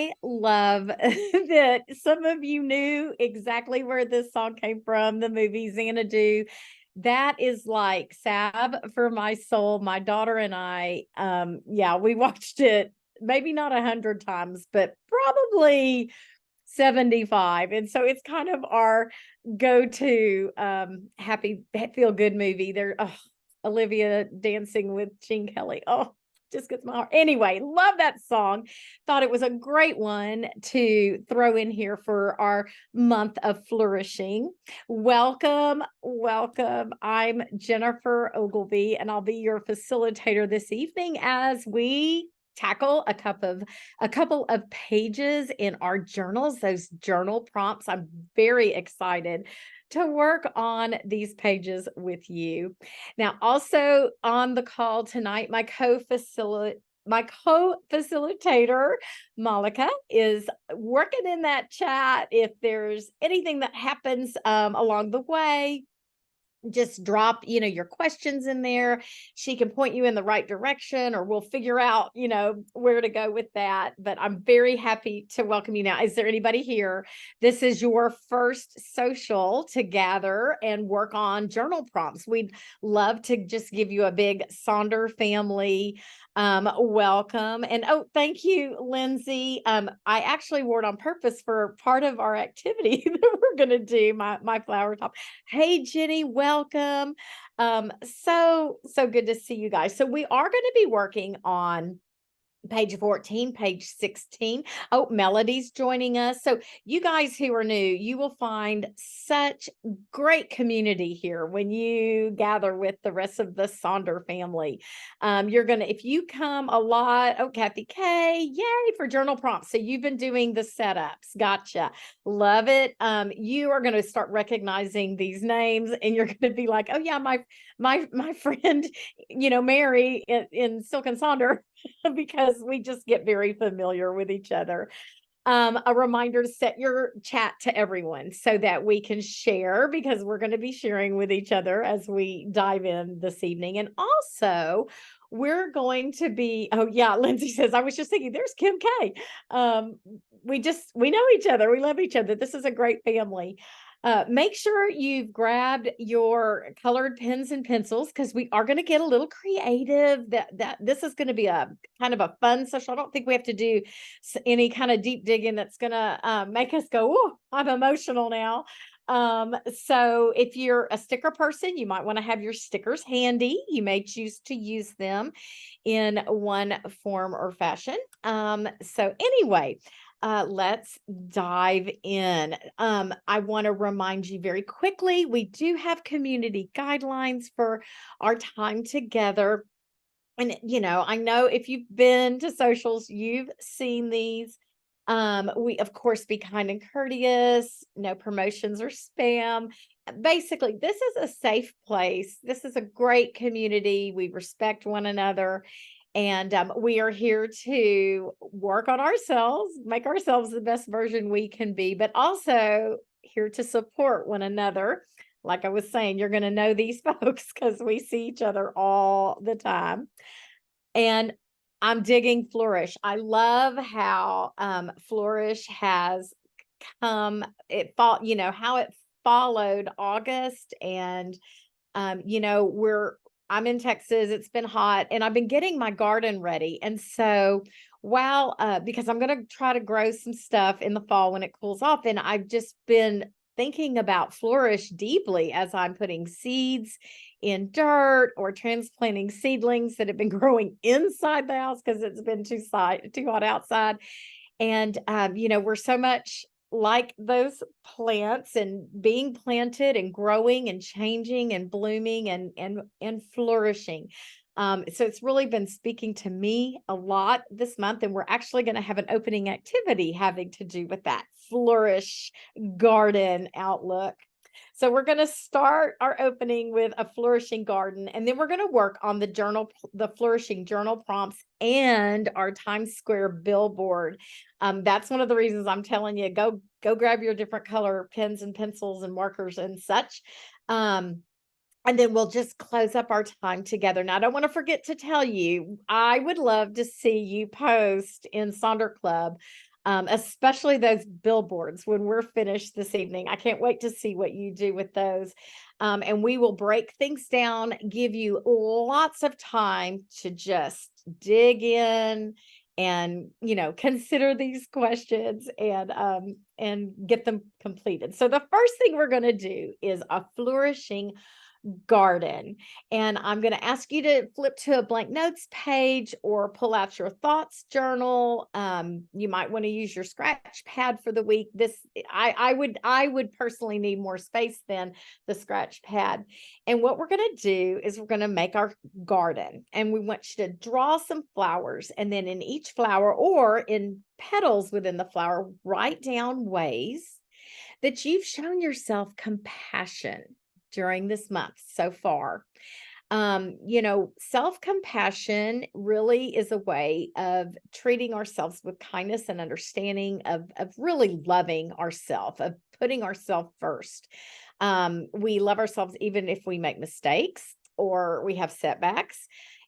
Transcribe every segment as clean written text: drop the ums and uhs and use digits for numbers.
I love that some of you knew exactly where this song came from, the movie Xanadu. That is like salve for my soul. My daughter and I, yeah, we watched it maybe not 100 times, but probably 75. And so it's kind of our go-to happy feel good movie. There, oh, Olivia dancing with Gene Kelly. Oh, just gets my heart. Anyway, love that song. Thought it was a great one to throw in here for our month of flourishing. Welcome, welcome. I'm Jennifer Ogilvy, and I'll be your facilitator this evening as we tackle a couple of pages in our journals, those journal prompts. I'm very excited to work on these pages with you. Now, also on the call tonight, my co-facilitator, Malika, is working in that chat. If there's anything that happens along the way, just drop, your questions in there. She can point you in the right direction, or we'll figure out, where to go with that. But I'm very happy to welcome you now. Is there anybody here? This is your first social to gather and work on journal prompts. We'd love to just give you a big Sonder family welcome. And oh, thank you, Lindsay. I actually wore it on purpose for part of our activity that we're going to do, my flower top. Hey, Jenny, welcome. So good to see you guys. So we are going to be working on page 14, page 16. Oh, Melody's joining us. So you guys who are new, you will find such great community here when you gather with the rest of the Sonder family. If you come a lot, oh, Kathy K, yay for journal prompts. So you've been doing the setups. Gotcha. Love it. You are going to start recognizing these names, and you're going to be like, oh yeah, my friend, Mary in Silk and Sonder, because we just get very familiar with each other. A reminder to set your chat to everyone so that we can share, because we're going to be sharing with each other as we dive in this evening. And also, we're going to be, oh yeah, Lindsay says, I was just thinking, there's Kim K. We know each other. We love each other. This is a great family. Make sure you've grabbed your colored pens and pencils, because we are going to get a little creative. That this is going to be a kind of a fun session. I don't think we have to do any kind of deep digging that's going to make us go, oh, I'm emotional now. So if you're a sticker person, you might want to have your stickers handy. You may choose to use them in one form or fashion. So anyway, let's dive in. I want to remind you very quickly, we do have community guidelines for our time together. And, I know if you've been to socials, you've seen these. We, of course, be kind and courteous, no promotions or spam. Basically, this is a safe place. This is a great community. We respect one another. And we are here to work on ourselves, make ourselves the best version we can be, but also here to support one another. Like I was saying, you're going to know these folks because we see each other all the time. And I'm digging Flourish. I love how Flourish has come, how it followed August. And, I'm in Texas. It's been hot, and I've been getting my garden ready. And so because I'm going to try to grow some stuff in the fall when it cools off. And I've just been thinking about Flourish deeply as I'm putting seeds in dirt or transplanting seedlings that have been growing inside the house because it's been too hot outside. And, we're so much like those plants, and being planted and growing and changing and blooming and flourishing. So it's really been speaking to me a lot this month, and we're actually going to have an opening activity having to do with that flourish garden outlook. So we're going to start our opening with a flourishing garden, and then we're going to work on the flourishing journal prompts and our Times Square billboard. That's one of the reasons I'm telling you, go grab your different color pens and pencils and markers and such. And then we'll just close up our time together. Now, I don't want to forget to tell you, I would love to see you post in Sonder Club especially those billboards when we're finished this evening. I can't wait to see what you do with those. And we will break things down, give you lots of time to just dig in and consider these questions and get them completed. So the first thing we're going to do is a flourishing garden. And I'm going to ask you to flip to a blank notes page or pull out your thoughts journal. You might want to use your scratch pad for the week. I would personally need more space than the scratch pad. And what we're going to do is we're going to make our garden, and we want you to draw some flowers, and then in each flower or in petals within the flower, write down ways that you've shown yourself compassion during this month so far. Self-compassion really is a way of treating ourselves with kindness and understanding, of really loving ourselves, of putting ourselves first. We love ourselves even if we make mistakes or we have setbacks.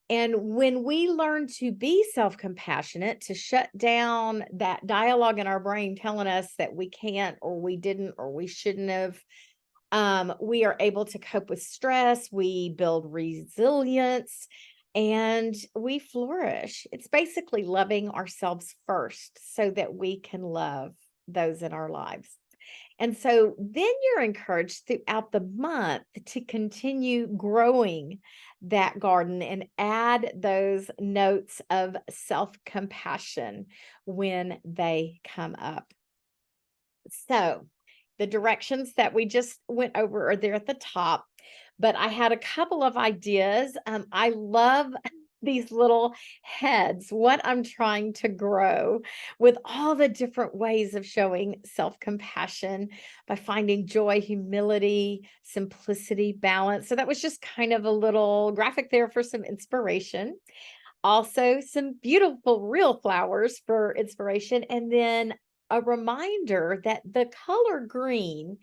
And when we learn to be self-compassionate, to shut down that dialogue in our brain telling us that we can't or we didn't or we shouldn't have, we are able to cope with stress, we build resilience, and we flourish. It's basically loving ourselves first so that we can love those in our lives. And so then you're encouraged throughout the month to continue growing that garden and add those notes of self-compassion when they come up. So the directions that we just went over are there at the top, but I had a couple of ideas. I love these little heads, what I'm trying to grow with all the different ways of showing self-compassion by finding joy, humility, simplicity, balance. So that was just kind of a little graphic there for some inspiration. Also, some beautiful real flowers for inspiration, and then a reminder that the color green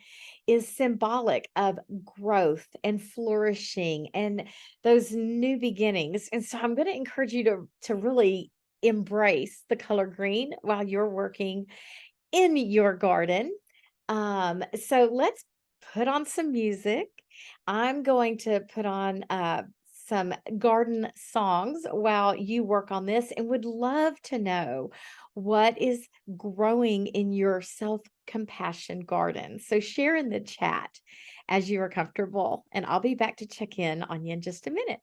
is symbolic of growth and flourishing and those new beginnings. And so I'm going to encourage you to really embrace the color green while you're working in your garden. So let's put on some music. I'm going to put on some garden songs while you work on this, and would love to know what is growing in your self-compassion garden. So share in the chat as you are comfortable, and I'll be back to check in on you in just a minute.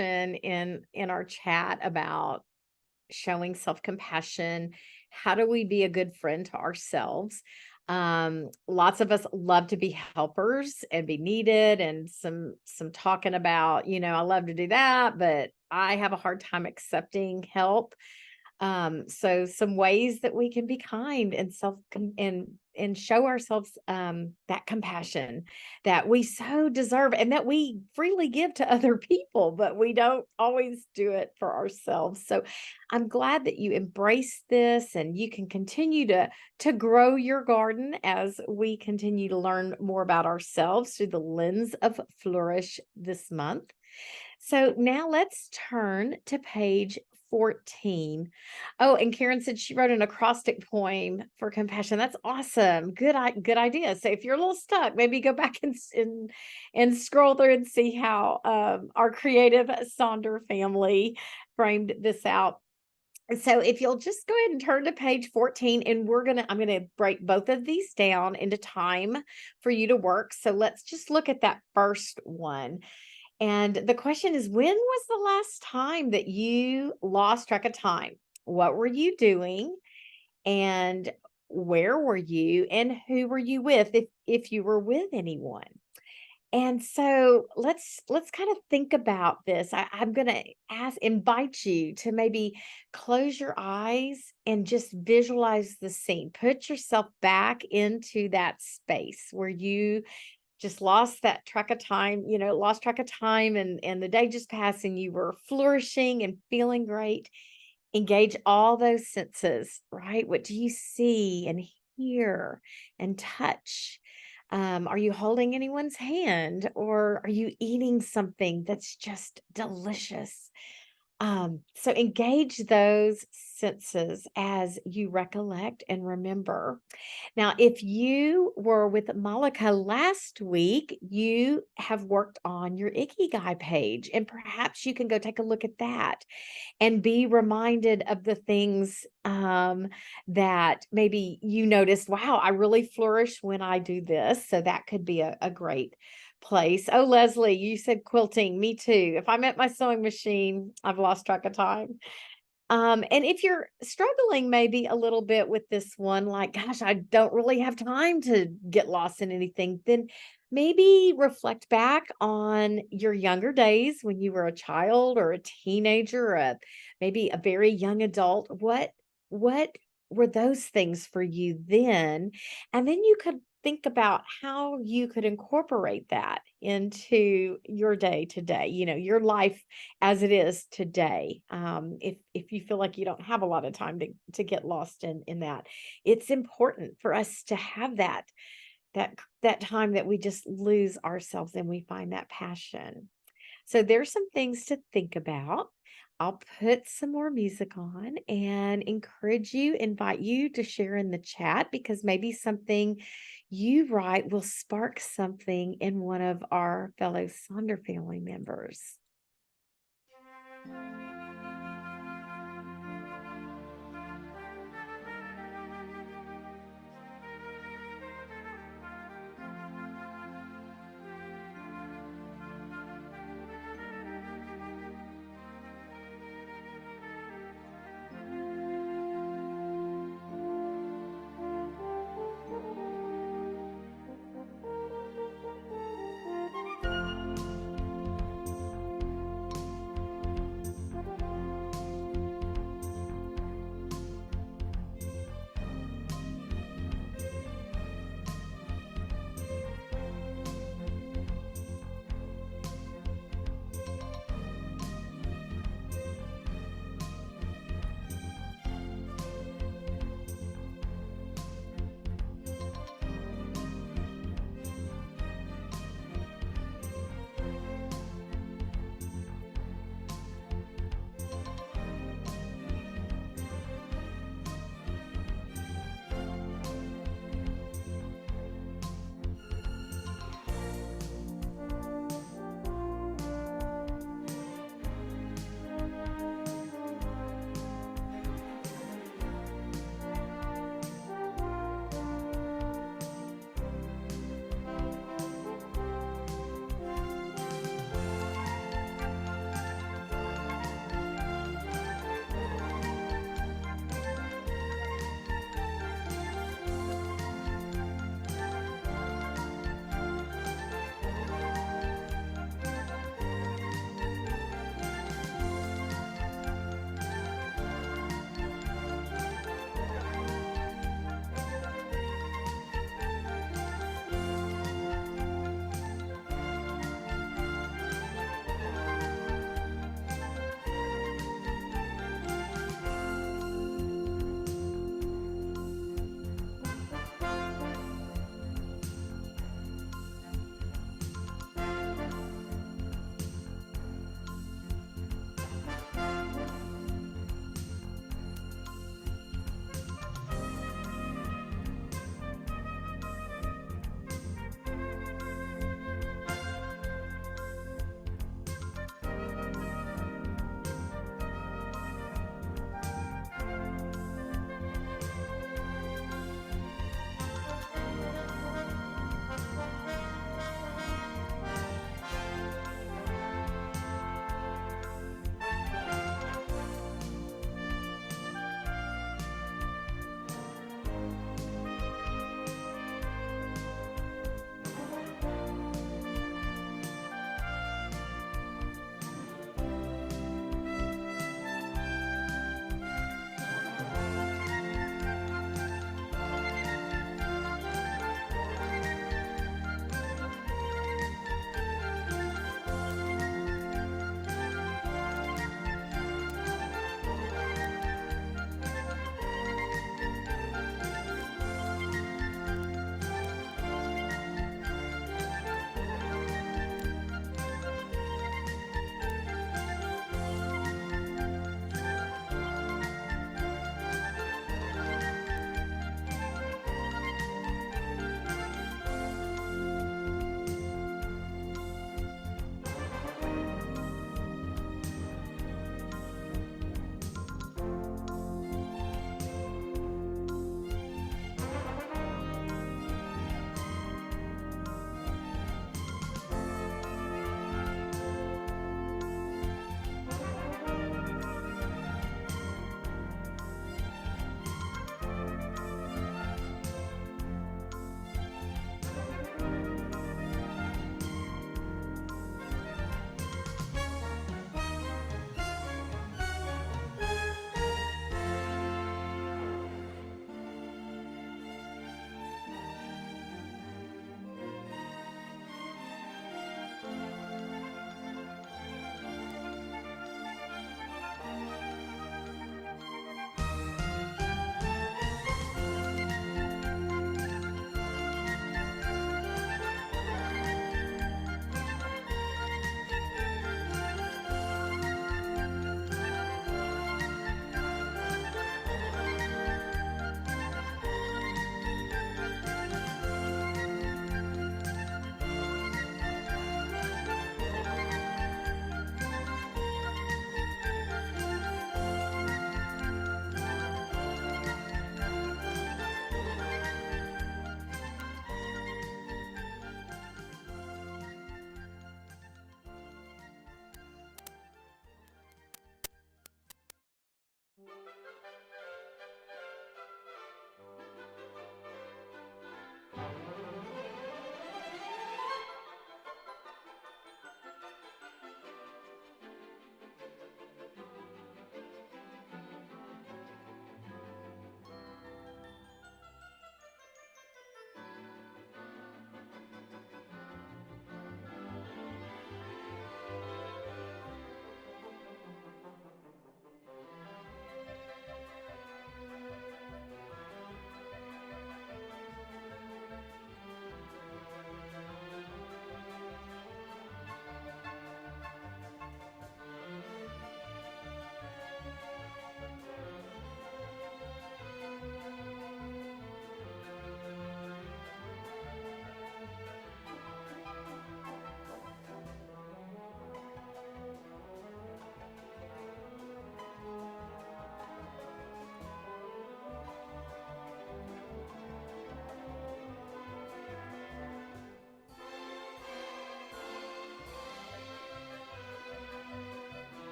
question in our chat about showing self-compassion. How do we be a good friend to ourselves? Lots of us love to be helpers and be needed, and some talking about, I love to do that, but I have a hard time accepting help. So some ways that we can be kind and and show ourselves that compassion that we so deserve and that we freely give to other people, but we don't always do it for ourselves. So I'm glad that you embrace this, and you can continue to grow your garden as we continue to learn more about ourselves through the lens of Flourish this month. So now let's turn to page 14. Oh, and Karen said she wrote an acrostic poem for compassion. That's awesome. Good idea. So if you're a little stuck, maybe go back and scroll through and see how our creative Sonder family framed this out. So if you'll just go ahead and turn to page 14, and I'm gonna break both of these down into time for you to work. So let's just look at that first one. And the question is, when was the last time that you lost track of time? What were you doing? And where were you? And who were you with, if you were with anyone? And so let's kind of think about this. I'm gonna invite you to maybe close your eyes and just visualize the scene. Put yourself back into that space where you just lost that track of time, lost track of time, and the day just passed and you were flourishing and feeling great. Engage all those senses, right? What do you see and hear and touch? Are you holding anyone's hand, or are you eating something that's just delicious? So engage those senses as you recollect and remember. Now, if you were with Malika last week, you have worked on your Ikigai page, and perhaps you can go take a look at that and be reminded of the things that maybe you noticed. Wow, I really flourish when I do this. So that could be a great place. Oh, Leslie, you said quilting. Me too. If I'm at my sewing machine, I've lost track of time. And if you're struggling maybe a little bit with this one, like, gosh, I don't really have time to get lost in anything, then maybe reflect back on your younger days when you were a child or a teenager, or maybe a very young adult. What were those things for you then? And then you could think about how you could incorporate that into your day to day, your life as it is today. If you feel like you don't have a lot of time to get lost in that, it's important for us to have that time that we just lose ourselves and we find that passion. So there's some things to think about. I'll put some more music on and invite you to share in the chat, because maybe something you write will spark something in one of our fellow Sonder family members.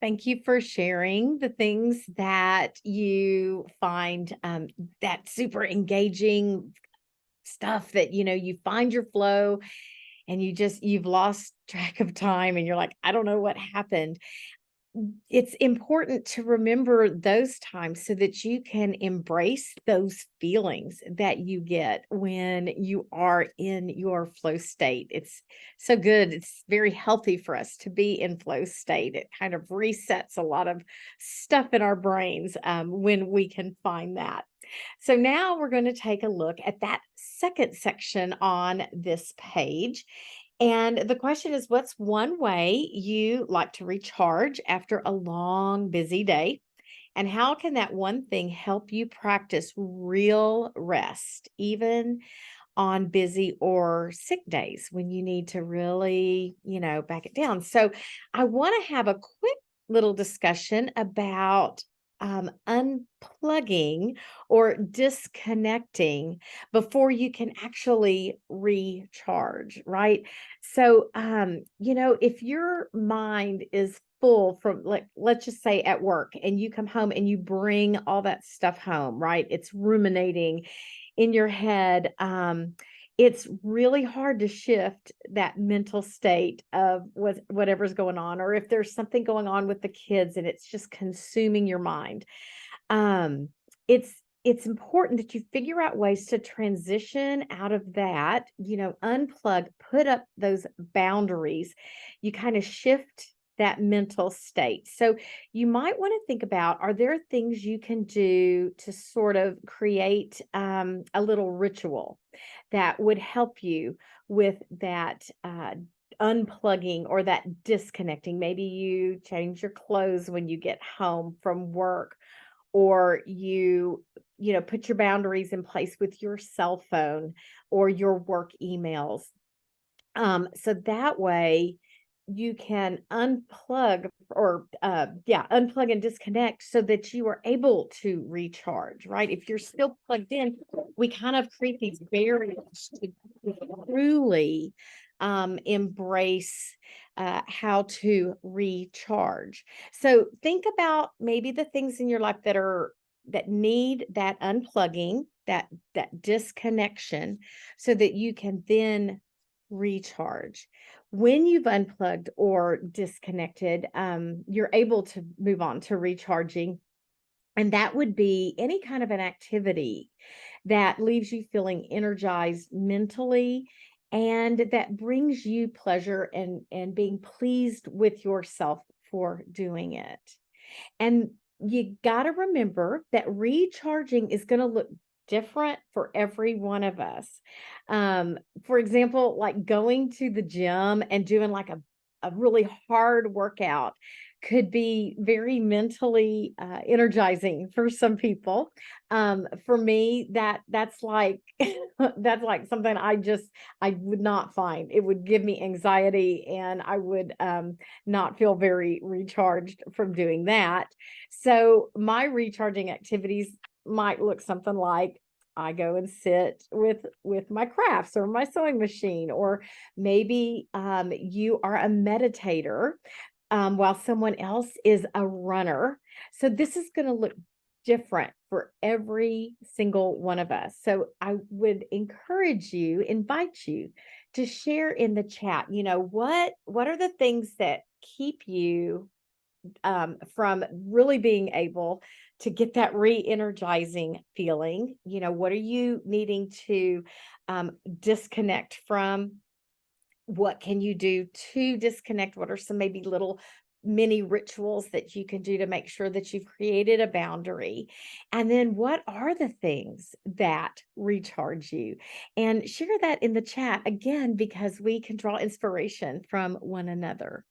Thank you for sharing the things that you find that super engaging stuff that you find your flow and you've lost track of time and you're like, I don't know what happened. It's important to remember those times so that you can embrace those feelings that you get when you are in your flow state. It's so good. It's very healthy for us to be in flow state. It kind of resets a lot of stuff in our brains when we can find that. So now we're going to take a look at that second section on this page. And the question is, what's one way you like to recharge after a long, busy day? And how can that one thing help you practice real rest, even on busy or sick days when you need to really, back it down? So I want to have a quick little discussion about unplugging or disconnecting before you can actually recharge, right? So, if your mind is full from, like, let's just say at work, and you come home and you bring all that stuff home, right? It's ruminating in your head. It's really hard to shift that mental state of whatever's going on, or if there's something going on with the kids and it's just consuming your mind. Um, it's important that you figure out ways to transition out of that, unplug, put up those boundaries. You kind of shift that mental state. So you might want to think about, are there things you can do to sort of create a little ritual that would help you with that unplugging or that disconnecting? Maybe you change your clothes when you get home from work, or you put your boundaries in place with your cell phone or your work emails. So that way you can unplug, or unplug and disconnect so that you are able to recharge, right? If you're still plugged in, we kind of create these barriers to truly embrace how to recharge. So think about maybe the things in your life that need that unplugging, that disconnection, so that you can then recharge. When you've unplugged or disconnected, you're able to move on to recharging. And that would be any kind of an activity that leaves you feeling energized mentally and that brings you pleasure and being pleased with yourself for doing it. And you got to remember that recharging is going to look different for every one of us. For example, like going to the gym and doing like a really hard workout could be very mentally energizing for some people. For me, that's like that's like something I would not find. It would give me anxiety, and I would not feel very recharged from doing that. So my recharging activities might look something like, I go and sit with my crafts or my sewing machine, or maybe you are a meditator while someone else is a runner. So this is going to look different for every single one of us. So I would invite you to share in the chat, what are the things that keep you from really being able to get that re-energizing feeling? What are you needing to disconnect from? What can you do to disconnect? What are some maybe little mini rituals that you can do to make sure that you've created a boundary? And then what are the things that recharge you? And share that in the chat again, because we can draw inspiration from one another.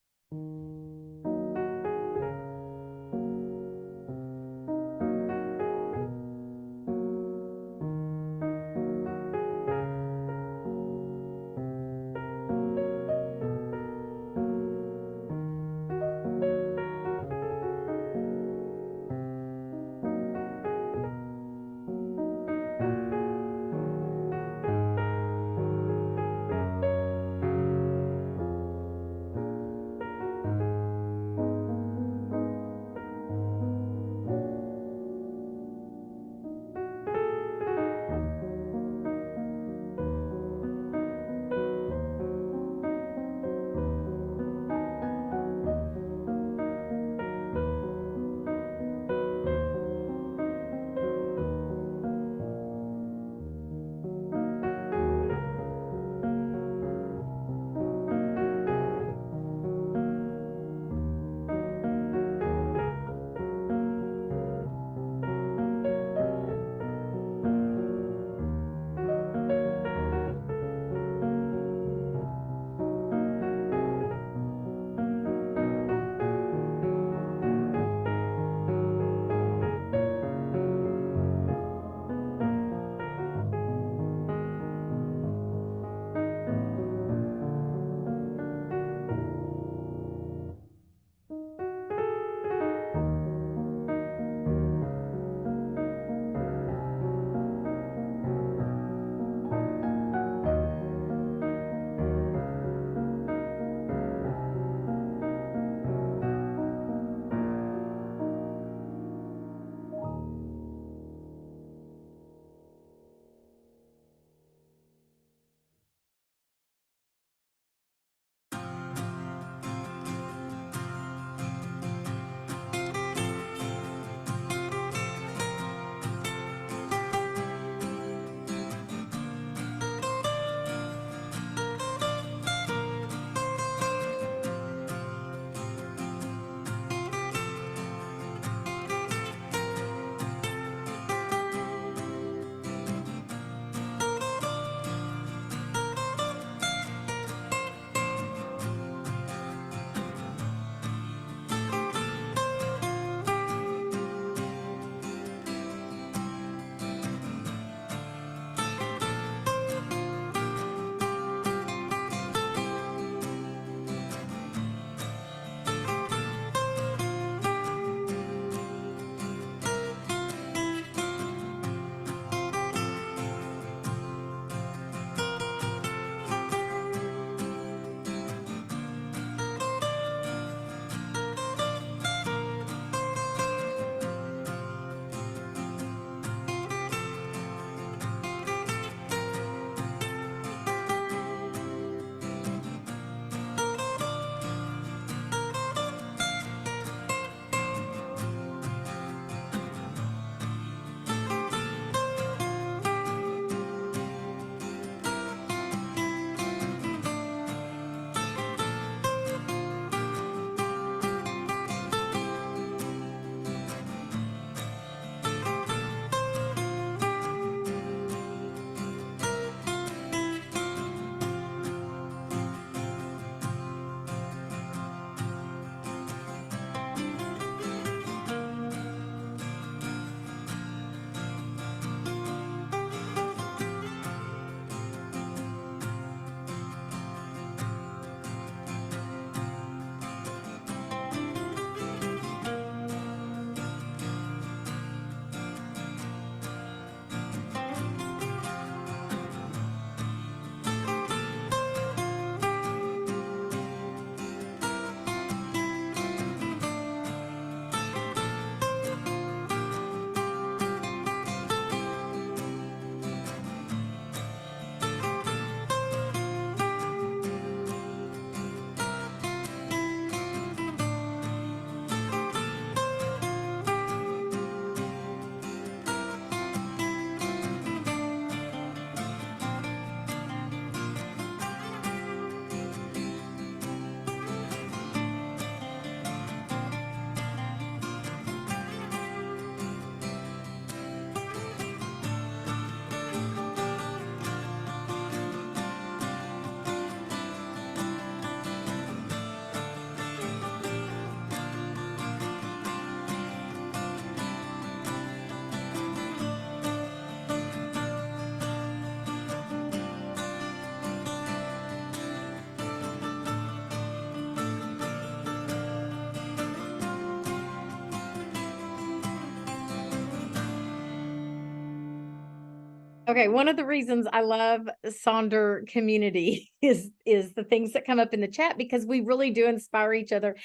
Okay, one of the reasons I love Sonder community is the things that come up in the chat because we really do inspire each other.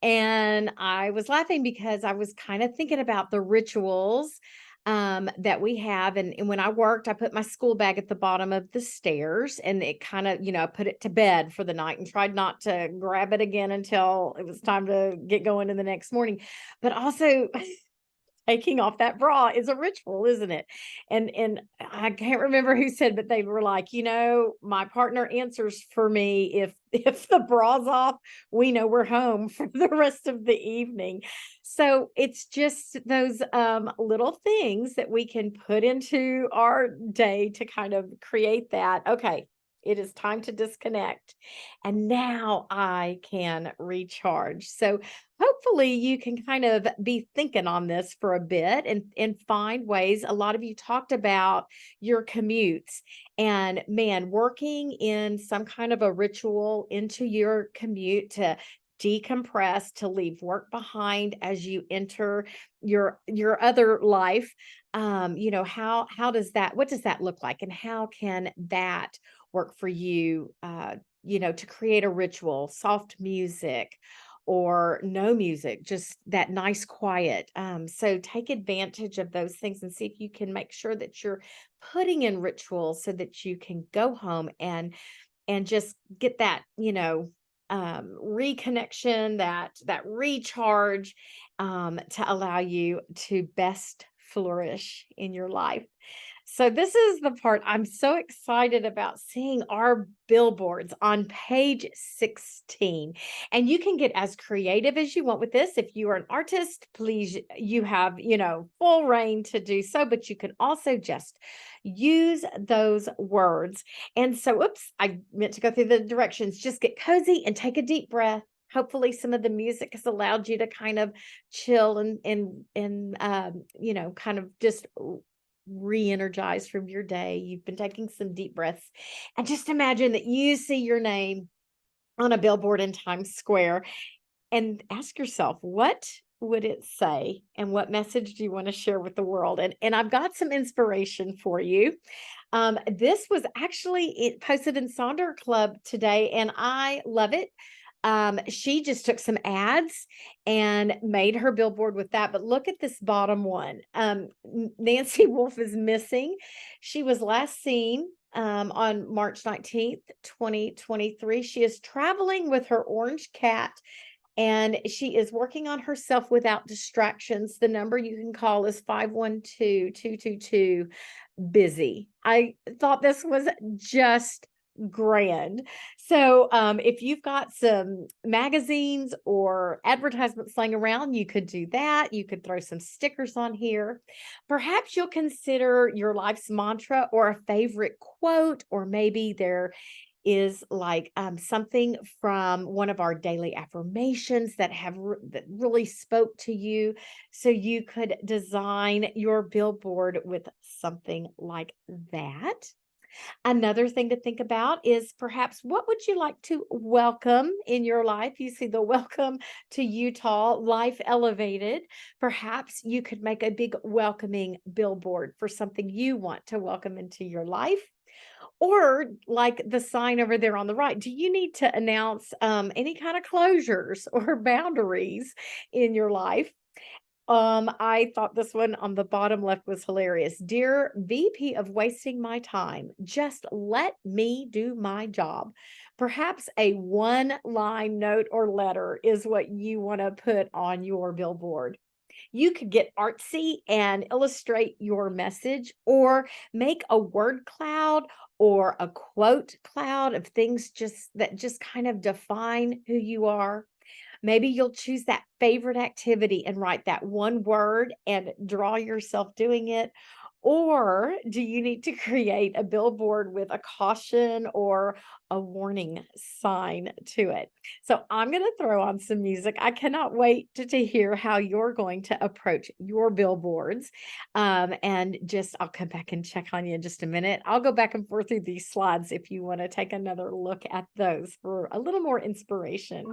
And I was laughing because I was kind of thinking about the rituals that we have. And when I worked, I put my school bag at the bottom of the stairs and it kind of, I put it to bed for the night and tried not to grab it again until it was time to get going in the next morning. But also, taking off that bra is a ritual, isn't it? And I can't remember who said, but they were like, my partner answers for me if the bra's off, we know we're home for the rest of the evening. So it's just those little things that we can put into our day to kind of create that. Okay, it is time to disconnect. And now I can recharge. So hopefully you can kind of be thinking on this for a bit and find ways. A lot of you talked about your commutes and man, working in some kind of a ritual into your commute to decompress, to leave work behind as you enter your other life. How does that, what does that look like, and how can that work for you? To create a ritual, soft music or no music, just that nice quiet. So take advantage of those things and see if you can make sure that you're putting in rituals so that you can go home and just get that, reconnection, that recharge, to allow you to best flourish in your life. So this is the part I'm so excited about, seeing our billboards on page 16. And you can get as creative as you want with this. If you are an artist, please, you have, full reign to do so, but you can also just use those words. And so, oops, I meant to go through the directions. Just get cozy and take a deep breath. Hopefully some of the music has allowed you to kind of chill and kind of just re-energize from your day. You've been taking some deep breaths, and just imagine that you see your name on a billboard in Times Square and ask yourself, what would it say and what message do you want to share with the world? And I've got some inspiration for you. This was actually posted in Sonder Club today, and I love it. She just took some ads and made her billboard with that. But look at this bottom one. Nancy Wolf is missing. She was last seen on March 19th, 2023. She is traveling with her orange cat and she is working on herself without distractions. The number you can call is 512-222-BUSY. I thought this was just grand. So if you've got some magazines or advertisements laying around, you could do that. You could throw some stickers on here. Perhaps you'll consider your life's mantra or a favorite quote, or maybe there is like something from one of our daily affirmations that that really spoke to you. So you could design your billboard with something like that. Another thing to think about is perhaps what would you like to welcome in your life? You see the welcome to Utah, life elevated. Perhaps you could make a big welcoming billboard for something you want to welcome into your life. Or like the sign over there on the right, do you need to announce any kind of closures or boundaries in your life? I thought this one on the bottom left was hilarious. Dear VP of wasting my time, just let me do my job. Perhaps a one-line note or letter is what you want to put on your billboard. You could get artsy and illustrate your message, or make a word cloud or a quote cloud of things that just kind of define who you are. Maybe you'll choose that favorite activity and write that one word and draw yourself doing it. Or do you need to create a billboard with a caution or a warning sign to it? So I'm going to throw on some music. I cannot wait to hear how you're going to approach your billboards. And just, I'll come back and check on you in just a minute. I'll go back and forth through these slides if you want to take another look at those for a little more inspiration.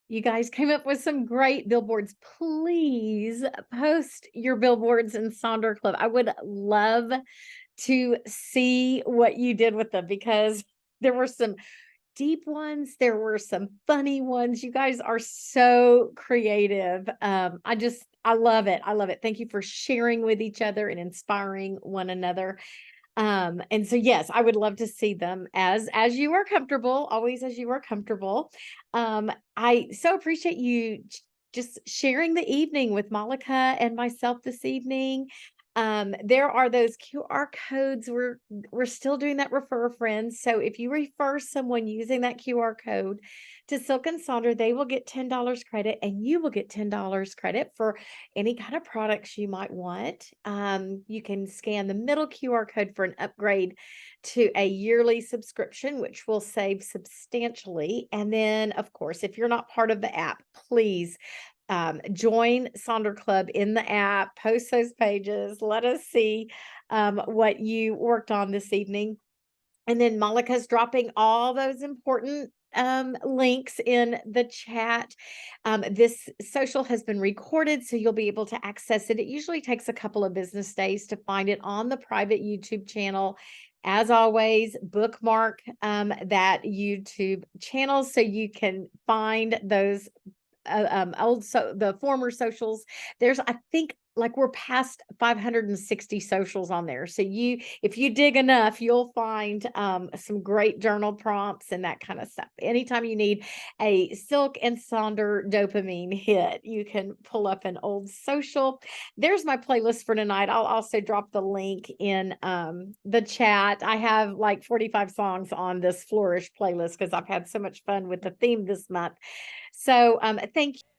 You guys came up with some great billboards. Please post your billboards in Sonder Club. I would love to see what you did with them because there were some deep ones, there were some funny ones. You guys are so creative. I love it. I love it. Thank you for sharing with each other and inspiring one another. And so yes, I would love to see them as you are comfortable, always as you are comfortable. I so appreciate you just sharing the evening with Malika and myself this evening. There are those QR codes. We're still doing that refer a friend. So if you refer someone using that QR code to Silk and Sonder, they will get $10 credit, and you will get $10 credit for any kind of products you might want. You can scan the middle QR code for an upgrade to a yearly subscription, which will save substantially. And then, of course, if you're not part of the app, please join Sonder Club in the app, post those pages, let us see what you worked on this evening. And then Malika's dropping all those important links in the chat. This social has been recorded, so you'll be able to access it. It usually takes a couple of business days to find it on the private YouTube channel. As always, bookmark that YouTube channel so you can find those the former socials. There's, I think, like we're past 560 socials on there. So if you dig enough, you'll find some great journal prompts and that kind of stuff. Anytime you need a Silk and Sonder dopamine hit, you can pull up an old social. There's my playlist for tonight. I'll also drop the link in the chat. I have like 45 songs on this Flourish playlist because I've had so much fun with the theme this month. So thank you.